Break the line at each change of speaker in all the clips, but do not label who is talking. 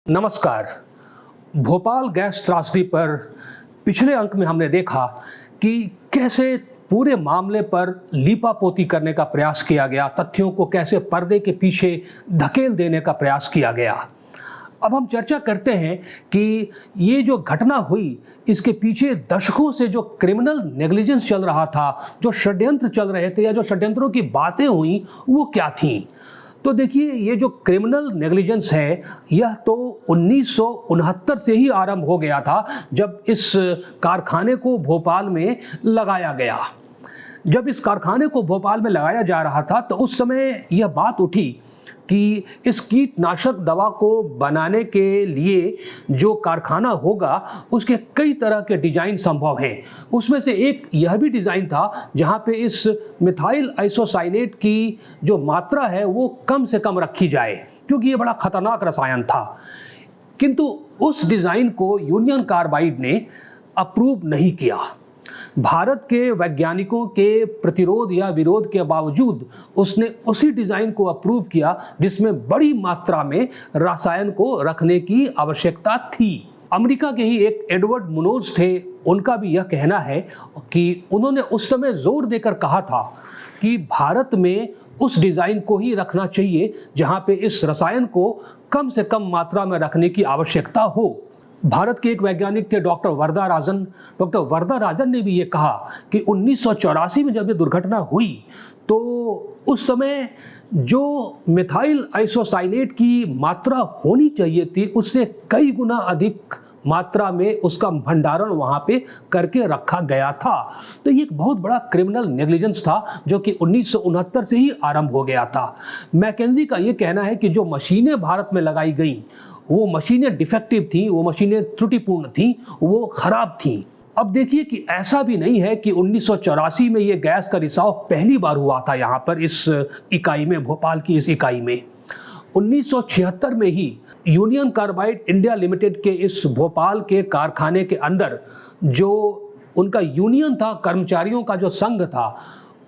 नमस्कार। भोपाल गैस त्रासदी पर पिछले अंक में हमने देखा कि कैसे पूरे मामले पर लीपापोती करने का प्रयास किया गया, तथ्यों को कैसे पर्दे के पीछे धकेल देने का प्रयास किया गया। अब हम चर्चा करते हैं कि ये जो घटना हुई, इसके पीछे दशकों से जो क्रिमिनल नेग्लिजेंस चल रहा था, जो षड्यंत्र चल रहे थे या जो षड्यंत्रों की बातें हुई, वो क्या थी। तो देखिए, ये जो क्रिमिनल नेग्लिजेंस है, यह तो 1969 से ही आरंभ हो गया था, जब इस कारखाने को भोपाल में लगाया गया। जब इस कारखाने को भोपाल में लगाया जा रहा था तो उस समय यह बात उठी कि इस कीटनाशक दवा को बनाने के लिए जो कारखाना होगा, उसके कई तरह के डिज़ाइन संभव हैं। उसमें से एक यह भी डिज़ाइन था जहाँ पे इस मिथाइल आइसोसाइनेट की जो मात्रा है वो कम से कम रखी जाए, क्योंकि ये बड़ा खतरनाक रसायन था। किंतु उस डिज़ाइन को यूनियन कार्बाइड ने अप्रूव नहीं किया। भारत के वैज्ञानिकों के प्रतिरोध या विरोध के बावजूद उसने उसी डिज़ाइन को अप्रूव किया जिसमें बड़ी मात्रा में रसायन को रखने की आवश्यकता थी। अमेरिका के ही एक एडवर्ड मुनोज थे, उनका भी यह कहना है कि उन्होंने उस समय जोर देकर कहा था कि भारत में उस डिज़ाइन को ही रखना चाहिए जहां पे इस रसायन को कम से कम मात्रा में रखने की आवश्यकता हो। भारत के एक वैज्ञानिक थे डॉक्टर वरदा राजन ने भी ये कहा कि 1984 में जब ये दुर्घटना हुई तो उस समय जो मिथाइल आइसोसाइनेट की मात्रा होनी चाहिए थी, उससे कई गुना अधिक मात्रा में उसका भंडारण वहाँ पे करके रखा गया था। तो ये एक बहुत बड़ा क्रिमिनल नेग्लिजेंस था जो कि 1969 से ही आरंभ हो गया था। मैकेंजी का ये कहना है कि जो मशीनें भारत में लगाई गई, वो मशीनें डिफेक्टिव थी, वो मशीनें त्रुटिपूर्ण थी, वो खराब थी। अब देखिए कि ऐसा भी नहीं है कि 1984 में ये गैस का रिसाव पहली बार हुआ था यहाँ पर इस इकाई में, भोपाल की इस इकाई में। 1976 में ही यूनियन कार्बाइड इंडिया लिमिटेड के इस भोपाल के कारखाने के अंदर जो उनका यूनियन था, कर्मचारियों का जो संघ था,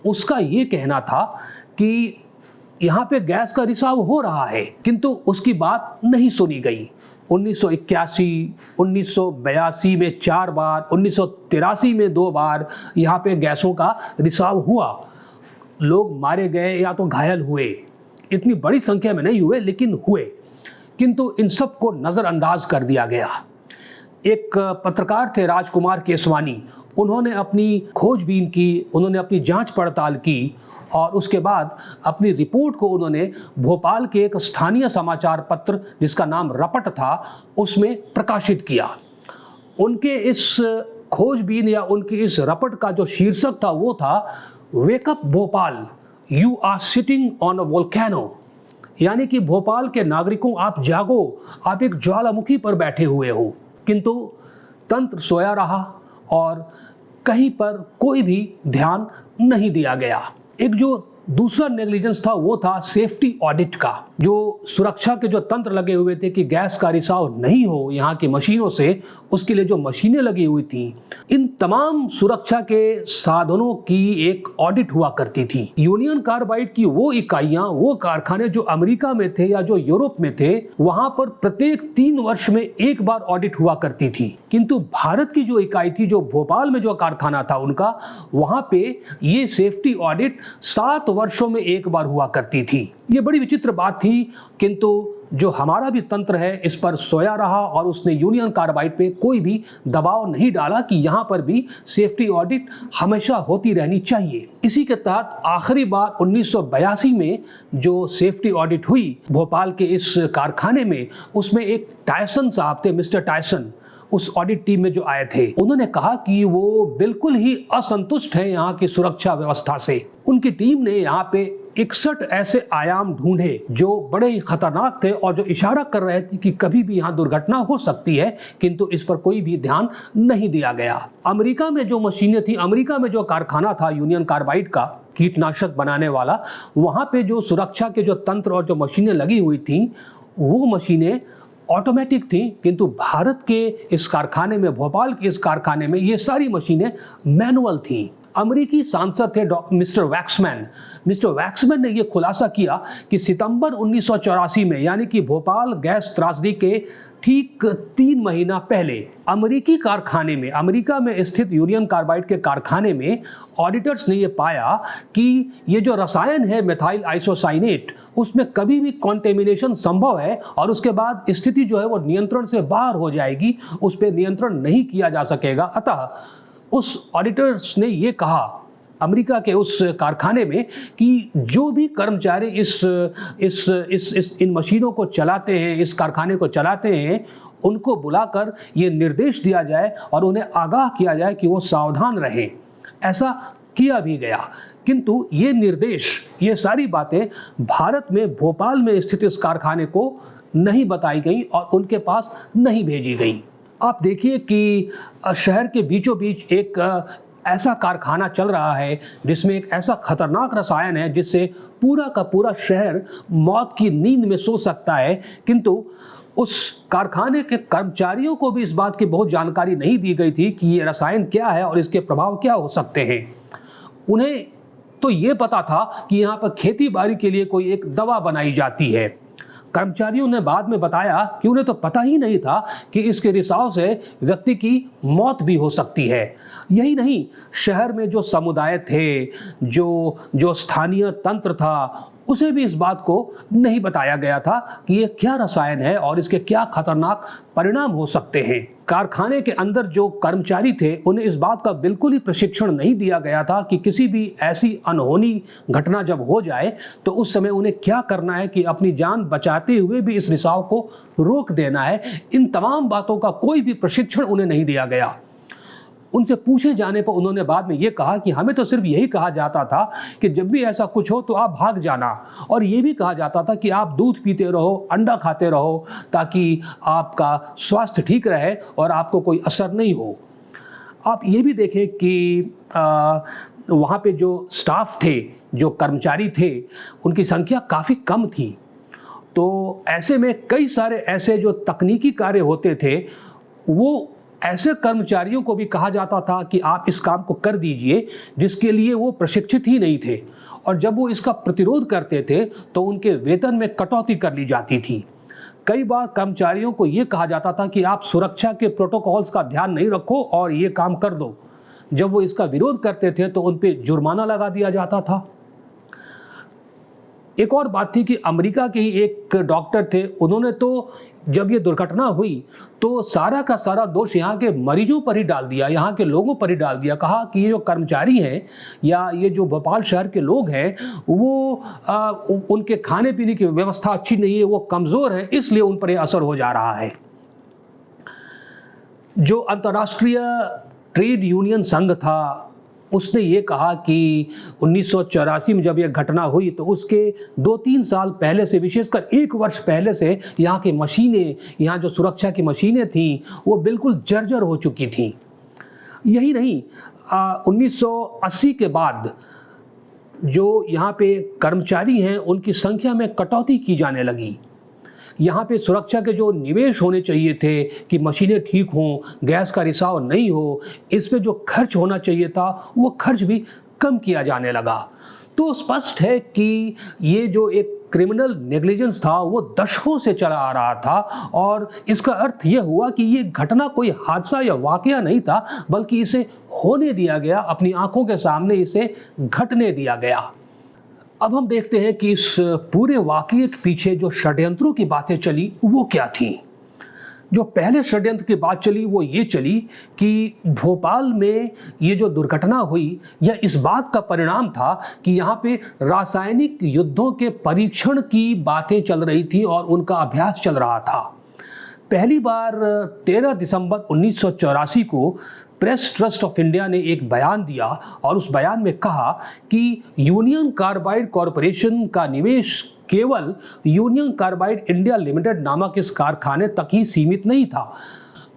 उसका ये कहना था कि यहाँ पे गैस का रिसाव हो रहा है, किंतु उसकी बात नहीं सुनी गई। 1981, 1982 में 4 बार, 1983 में 2 बार यहाँ पे गैसों का रिसाव हुआ। लोग मारे गए या तो घायल हुए, इतनी बड़ी संख्या में नहीं हुए लेकिन हुए, किंतु इन सब को नज़रअंदाज कर दिया गया। एक पत्रकार थे राजकुमार केसवानी, उन्होंने अपनी खोजबीन की, उन्होंने अपनी जांच पड़ताल की और उसके बाद अपनी रिपोर्ट को उन्होंने भोपाल के एक स्थानीय समाचार पत्र जिसका नाम रपट था, उसमें प्रकाशित किया। उनके इस खोजबीन या उनकी इस रपट का जो शीर्षक था वो था, wake up Bhopal, you are sitting on a volcano. यानी कि भोपाल के नागरिकों, आप जागो, आप एक ज्वालामुखी पर बैठे हुए हो। किंतु तंत्र सोया रहा और कहीं पर कोई भी ध्यान नहीं दिया गया। एक जो दूसरा नेग्लिजेंस था वो था सेफ्टी ऑडिट का। जो सुरक्षा के जो तंत्र लगे हुए थे कि गैस का रिसाव नहीं हो यहाँ की मशीनों से, उसके लिए जो मशीनें लगी हुई थी, इन तमाम सुरक्षा के साधनों की एक ऑडिट हुआ करती थी। यूनियन कार्बाइड की वो इकाइयां, वो कारखाने जो अमेरिका में थे या जो यूरोप में थे, वहां पर प्रत्येक 3 वर्ष में एक बार ऑडिट हुआ करती थी। किंतु भारत की जो इकाई थी, जो भोपाल में जो कारखाना था उनका, वहां पे ये सेफ्टी ऑडिट 7 वर्षों में एक बार हुआ करती थी। ये बड़ी विचित्र बात थी, किंतु जो हमारा भी तंत्र है इस पर सोया रहा और उसने यूनियन कार्बाइड पे कोई भी दबाव नहीं डाला कि यहाँ पर भी सेफ्टी ऑडिट हमेशा होती रहनी चाहिए। इसी के तहत आखिरी बार 1982 में जो सेफ्टी ऑडिट हुई भोपाल के इस कारखाने में, उसमें एक टायसन साहब थे, मिस्टर टायसन, उस ऑडिट टीम में जो आए थे, उन्होंने कहा कि वो बिल्कुल ही असंतुष्ट हैं यहाँ की सुरक्षा व्यवस्था से। उनकी टीम ने यहाँ पे 61 ऐसे आयाम ढूंढे जो बड़े ही खतरनाक थे और जो इशारा कर रहे थे कि कभी भी यहाँ दुर्घटना हो सकती है, किंतु इस पर कोई भी ध्यान नहीं दिया गया। अमेरिका में जो मशीनें थी, अमेरिका में जो कारखाना था यूनियन कार्बाइड का, कीटनाशक बनाने वाला, वहाँ पे जो सुरक्षा के जो तंत्र और जो मशीनें लगी हुई थी, वो मशीनें ऑटोमेटिक थी, किंतु भारत के इस कारखाने में, भोपाल के इस कारखाने में, ये सारी मशीनें मैनुअल थी। अमेरिकी सांसद थे मिस्टर वैक्समैन। मिस्टर वैक्समैन ने यह खुलासा किया कि सितंबर 1984 में, यानी कि भोपाल गैस त्रासदी के ठीक 3 महीना पहले, अमेरिकी कारखाने में, अमेरिका में स्थित यूनियन कार्बाइड के कारखाने में ऑडिटर्स ने यह पाया कि ये जो रसायन है मेथाइल आइसोसाइनेट, उसमें कभी भी कॉन्टेमिनेशन संभव है और उसके बाद स्थिति जो है वो नियंत्रण से बाहर हो जाएगी, उस पर नियंत्रण नहीं किया जा सकेगा। अतः उस ऑडिटर्स ने ये कहा अमेरिका के उस कारखाने में कि जो भी कर्मचारी इन मशीनों को चलाते हैं, इस कारखाने को चलाते हैं, उनको बुलाकर ये निर्देश दिया जाए और उन्हें आगाह किया जाए कि वो सावधान रहें। ऐसा किया भी गया, किंतु ये निर्देश, ये सारी बातें भारत में भोपाल में स्थित इस कारखाने को नहीं बताई गई और उनके पास नहीं भेजी गई। आप देखिए कि शहर के बीचों बीच एक ऐसा कारखाना चल रहा है जिसमें एक ऐसा खतरनाक रसायन है जिससे पूरा का पूरा शहर मौत की नींद में सो सकता है, किंतु उस कारखाने के कर्मचारियों को भी इस बात की बहुत जानकारी नहीं दी गई थी कि ये रसायन क्या है और इसके प्रभाव क्या हो सकते हैं। उन्हें तो ये पता था कि यहाँ पर खेती बाड़ी के लिए कोई एक दवा बनाई जाती है। कर्मचारियों ने बाद में बताया कि उन्हें तो पता ही नहीं था कि इसके रिसाव से व्यक्ति की मौत भी हो सकती है। यही नहीं, शहर में जो समुदाय थे, जो स्थानीय तंत्र था, उसे भी इस बात को नहीं बताया गया था कि ये क्या रसायन है और इसके क्या खतरनाक परिणाम हो सकते हैं। कारखाने के अंदर जो कर्मचारी थे उन्हें इस बात का बिल्कुल ही प्रशिक्षण नहीं दिया गया था कि किसी भी ऐसी अनहोनी घटना जब हो जाए तो उस समय उन्हें क्या करना है कि अपनी जान बचाते हुए भी इस रिसाव को रोक देना है। इन तमाम बातों का कोई भी प्रशिक्षण उन्हें नहीं दिया गया। उनसे पूछे जाने पर उन्होंने बाद में ये कहा कि हमें तो सिर्फ यही कहा जाता था कि जब भी ऐसा कुछ हो तो आप भाग जाना, और ये भी कहा जाता था कि आप दूध पीते रहो, अंडा खाते रहो, ताकि आपका स्वास्थ्य ठीक रहे और आपको कोई असर नहीं हो। आप ये भी देखें कि वहाँ पे जो स्टाफ थे, जो कर्मचारी थे, उनकी संख्या काफ़ी कम थी। तो ऐसे में कई सारे ऐसे जो तकनीकी कार्य होते थे, वो ऐसे कर्मचारियों को भी कहा जाता था कि आप इस काम को कर दीजिए जिसके लिए वो प्रशिक्षित ही नहीं थे, और जब वो इसका प्रतिरोध करते थे तो उनके वेतन में कटौती कर ली जाती थी। कई बार कर्मचारियों को ये कहा जाता था कि आप सुरक्षा के प्रोटोकॉल्स का ध्यान नहीं रखो और ये काम कर दो। जब वो इसका विरोध करते थे तो उन पर जुर्माना लगा दिया जाता था। एक और बात थी कि अमेरिका के ही एक डॉक्टर थे, उन्होंने तो जब ये दुर्घटना हुई तो सारा का सारा दोष यहाँ के मरीजों पर ही डाल दिया, यहाँ के लोगों पर ही डाल दिया। कहा कि ये जो कर्मचारी हैं या ये जो भोपाल शहर के लोग हैं वो उनके खाने पीने की व्यवस्था अच्छी नहीं है, वो कमज़ोर है, इसलिए उन पर ये असर हो जा रहा है। जो अंतर्राष्ट्रीय ट्रेड यूनियन संघ था उसने ये कहा कि 1984 में जब यह घटना हुई तो उसके 2-3 साल पहले से, विशेषकर 1 वर्ष पहले से, यहाँ की मशीनें, यहाँ जो सुरक्षा की मशीनें थीं वो बिल्कुल जर्जर हो चुकी थीं। यही नहीं, 1980 के बाद जो यहाँ पे कर्मचारी हैं उनकी संख्या में कटौती की जाने लगी। यहाँ पे सुरक्षा के जो निवेश होने चाहिए थे कि मशीनें ठीक हों, गैस का रिसाव नहीं हो, इस पे जो खर्च होना चाहिए था वो खर्च भी कम किया जाने लगा। तो स्पष्ट है कि ये जो एक क्रिमिनल नेग्लिजेंस था वो दशकों से चला आ रहा था, और इसका अर्थ ये हुआ कि ये घटना कोई हादसा या वाकया नहीं था, बल्कि इसे होने दिया गया, अपनी आंखों के सामने इसे घटने दिया गया। अब हम देखते हैं कि इस पूरे वाकये के पीछे जो षड्यंत्रों की बातें चली वो क्या थी। जो पहले षड्यंत्र की बात चली वो ये चली कि भोपाल में ये जो दुर्घटना हुई यह इस बात का परिणाम था कि यहाँ पे रासायनिक युद्धों के परीक्षण की बातें चल रही थी और उनका अभ्यास चल रहा था। पहली बार 13 दिसंबर 1984 को प्रेस ट्रस्ट ऑफ इंडिया ने एक बयान दिया और उस बयान में कहा कि यूनियन कार्बाइड कॉरपोरेशन का निवेश केवल यूनियन कार्बाइड इंडिया लिमिटेड नामक इस कारखाने तक ही सीमित नहीं था।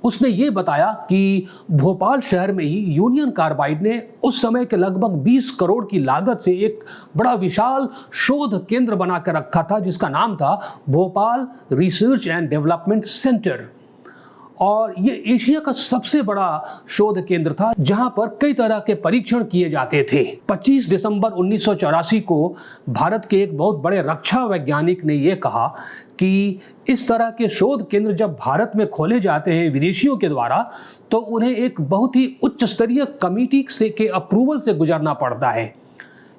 उसने ये बताया कि भोपाल शहर में ही यूनियन कार्बाइड ने उस समय के लगभग 20 करोड़ की लागत से एक बड़ा विशाल शोध केंद्र बना कर रखा था जिसका नाम था Bhopal research and development centre. और ये एशिया का सबसे बड़ा शोध केंद्र था जहां पर कई तरह के परीक्षण किए जाते थे। 25 दिसंबर 1984 को भारत के एक बहुत बड़े रक्षा वैज्ञानिक ने यह कहा कि इस तरह के शोध केंद्र जब भारत में खोले जाते हैं विदेशियों के द्वारा, तो उन्हें एक बहुत ही उच्च स्तरीय कमेटी के अप्रूवल से गुजरना पड़ता है।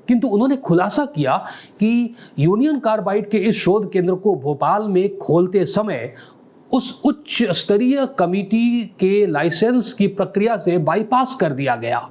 किंतु उन्होंने खुलासा किया कि यूनियन कार्बाइड के इस शोध केंद्र को भोपाल में खोलते समय उस उच्च स्तरीय कमेटी के लाइसेंस की प्रक्रिया से बाईपास कर दिया गया।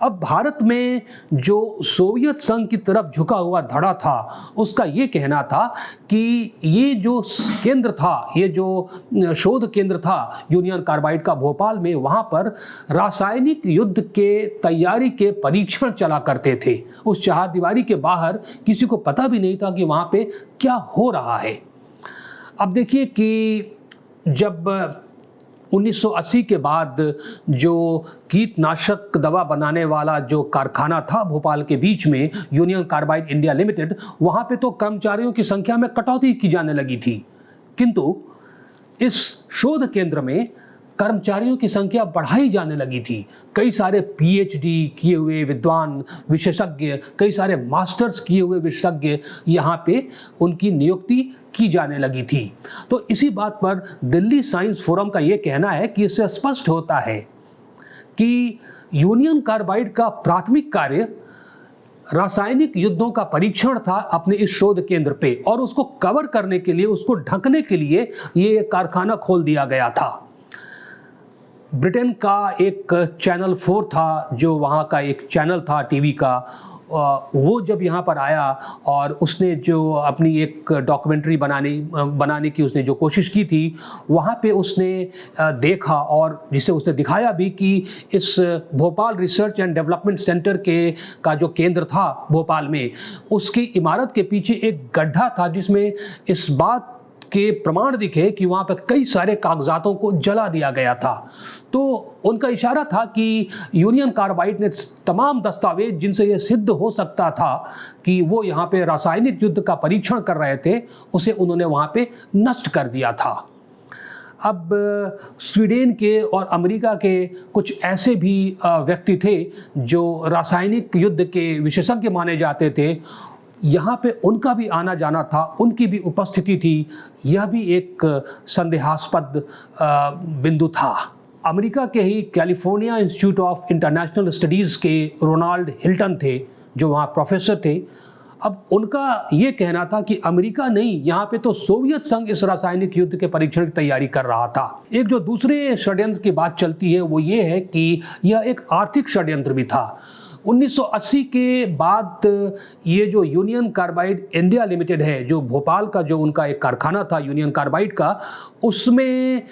अब भारत में जो सोवियत संघ की तरफ झुका हुआ धड़ा था, उसका ये कहना था कि ये जो केंद्र था, ये जो शोध केंद्र था यूनियन कार्बाइड का भोपाल में, वहाँ पर रासायनिक युद्ध के तैयारी के परीक्षण चला करते थे। उस चहारदीवारी के बाहर किसी को पता भी नहीं था कि वहाँ पे क्या हो रहा है। अब देखिए कि जब 1980 के बाद जो कीटनाशक दवा बनाने वाला जो कारखाना था भोपाल के बीच में, यूनियन कार्बाइड इंडिया लिमिटेड, वहाँ पे तो कर्मचारियों की संख्या में कटौती की जाने लगी थी, किंतु इस शोध केंद्र में कर्मचारियों की संख्या बढ़ाई जाने लगी थी। कई सारे पीएचडी किए हुए विद्वान विशेषज्ञ, कई सारे मास्टर्स किए हुए विशेषज्ञ यहाँ पे उनकी नियुक्ति की जाने लगी थी। तो इसी बात पर दिल्ली साइंस फोरम का ये कहना है कि इससे स्पष्ट होता है कि यूनियन कार्बाइड का प्राथमिक कार्य रासायनिक युद्धों का परीक्षण था अपने इस शोध केंद्र पे, और उसको कवर करने के लिए, उसको ढकने के लिए ये कारखाना खोल दिया गया था। ब्रिटेन का एक चैनल 4 था, जो वहाँ का एक चैनल था टीवी का, वो जब यहाँ पर आया और उसने जो अपनी एक डॉक्यूमेंट्री बनाने की उसने जो कोशिश की थी, वहाँ पे उसने देखा और जिसे उसने दिखाया भी कि इस Bhopal research and development centre का जो केंद्र था भोपाल में, उसकी इमारत के पीछे एक गड्ढा था जिसमें इस बात के प्रमाण दिखे कि वहाँ पर कई सारे कागजातों को जला दिया गया था। तो उनका इशारा था कि यूनियन कार्बाइड ने तमाम दस्तावेज जिनसे ये सिद्ध हो सकता था कि वो यहाँ पे रासायनिक युद्ध का परीक्षण कर रहे थे, उसे उन्होंने वहाँ पे नष्ट कर दिया था। अब स्वीडन के और अमेरिका के कुछ ऐसे भी व्यक्ति थे जो रासायनिक युद्ध के विशेषज्ञ माने जाते थे, यहाँ पे उनका भी आना जाना था, उनकी भी उपस्थिति थी। यह भी एक संदेहास्पद बिंदु था। अमेरिका के ही California institute of international studies के रोनाल्ड हिल्टन थे, जो वहाँ प्रोफेसर थे। अब उनका ये कहना था कि अमेरिका नहीं, यहाँ पे तो सोवियत संघ इस रासायनिक युद्ध के परीक्षण की तैयारी कर रहा था। एक जो दूसरे षड्यंत्र की बात चलती है वो ये है कि यह एक आर्थिक षड्यंत्र भी था। 1980 के बाद ये जो यूनियन कार्बाइड इंडिया लिमिटेड है, जो भोपाल का जो उनका एक कारखाना था यूनियन कार्बाइड का, उसमें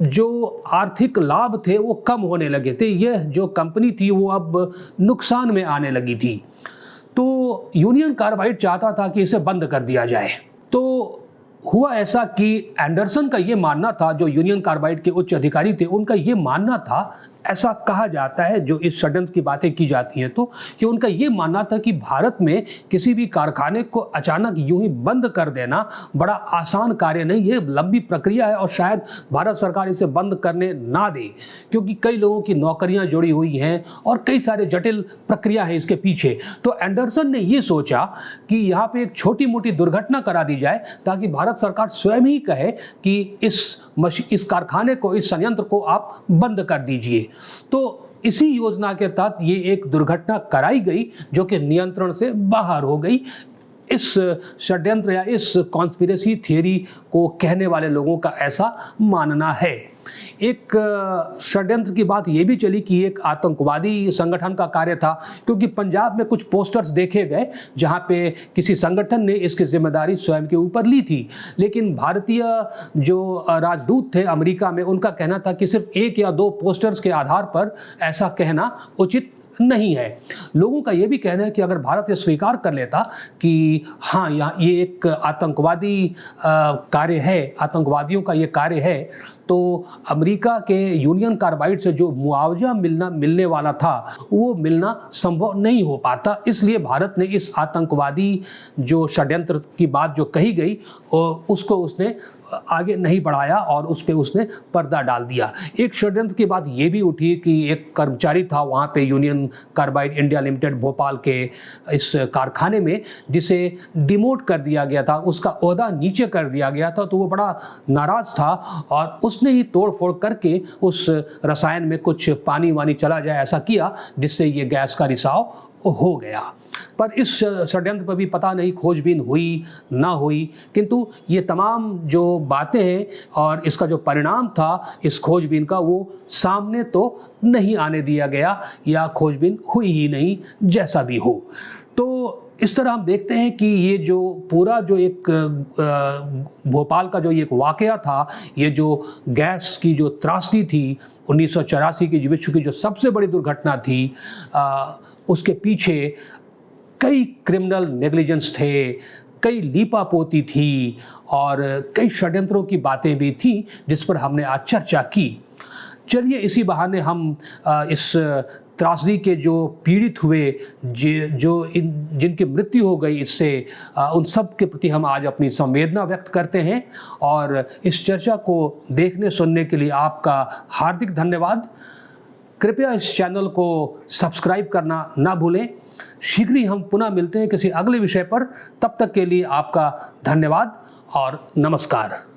जो आर्थिक लाभ थे वो कम होने लगे थे। यह जो कंपनी थी वो अब नुकसान में आने लगी थी। तो यूनियन कार्बाइड चाहता था कि इसे बंद कर दिया जाए। तो हुआ ऐसा कि एंडरसन का ये मानना था, जो यूनियन कार्बाइड के उच्च अधिकारी थे, उनका ये मानना था, ऐसा कहा जाता है जो इस षड्यंत्र की बातें की जाती हैं तो, कि उनका ये मानना था कि भारत में किसी भी कारखाने को अचानक यूं ही बंद कर देना बड़ा आसान कार्य नहीं है, लंबी प्रक्रिया है और शायद भारत सरकार इसे बंद करने ना दे, क्योंकि कई लोगों की नौकरियां जुड़ी हुई हैं और कई सारे जटिल प्रक्रिया है इसके पीछे। तो एंडरसन ने ये सोचा कि यहाँ पे एक छोटी मोटी दुर्घटना करा दी जाए ताकि भारत सरकार स्वयं ही कहे कि इस कारखाने को, इस संयंत्र को आप बंद कर दीजिए। तो इसी योजना के तहत ये एक दुर्घटना कराई गई जो कि नियंत्रण से बाहर हो गई। इस षड्यंत्र या इस कॉन्स्पिरेसी थियरी को कहने वाले लोगों का ऐसा मानना है। एक षड्यंत्र की बात ये भी चली कि एक आतंकवादी संगठन का कार्य था, क्योंकि पंजाब में कुछ पोस्टर्स देखे गए जहाँ पे किसी संगठन ने इसकी जिम्मेदारी स्वयं के ऊपर ली थी, लेकिन भारतीय जो राजदूत थे अमेरिका में, उनका कहना था कि सिर्फ 1 या 2 पोस्टर्स के आधार पर ऐसा कहना उचित नहीं है। लोगों का ये भी कहना है कि अगर भारत ये स्वीकार कर लेता कि हाँ, ये एक आतंकवादी कार्य है, आतंकवादियों का ये कार्य है, तो अमेरिका के यूनियन कार्बाइड से जो मुआवजा मिलने वाला था वो मिलना संभव नहीं हो पाता। इसलिए भारत ने इस आतंकवादी जो षड्यंत्र की बात जो कही गई उसको उसने आगे नहीं बढ़ाया और उस पर उसने पर्दा डाल दिया। एक षड्यंत्र की बात ये भी उठी कि एक कर्मचारी था वहाँ पे union carbide India limited Bhopal के इस कारखाने में, जिसे डिमोट कर दिया गया था, उसका ओहदा नीचे कर दिया गया था। तो वो बड़ा नाराज़ था और उसने ही तोड़ फोड़ करके उस रसायन में कुछ पानी वानी चला जाए ऐसा किया जिससे ये गैस का रिसाव हो गया। पर इस षड्यंत्र पर भी पता नहीं खोजबीन हुई ना हुई, किंतु ये तमाम जो बातें हैं और इसका जो परिणाम था इस खोजबीन का वो सामने तो नहीं आने दिया गया या खोजबीन हुई ही नहीं, जैसा भी हो। तो इस तरह हम देखते हैं कि ये जो पूरा जो एक भोपाल का जो एक वाकया था, ये जो गैस की जो त्रासदी थी 1984 की विश्व की जो सबसे बड़ी दुर्घटना थी, उसके पीछे कई क्रिमिनल नेग्लिजेंस थे, कई लीपापोती थी और कई षड्यंत्रों की बातें भी थी जिस पर हमने आज चर्चा की। चलिए इसी बहाने हम इस त्रासदी के जो पीड़ित हुए, जिनकी मृत्यु हो गई इससे, उन सब के प्रति हम आज अपनी संवेदना व्यक्त करते हैं। और इस चर्चा को देखने सुनने के लिए आपका हार्दिक धन्यवाद। कृपया इस चैनल को सब्सक्राइब करना ना भूलें। शीघ्र ही हम पुनः मिलते हैं किसी अगले विषय पर। तब तक के लिए आपका धन्यवाद और नमस्कार।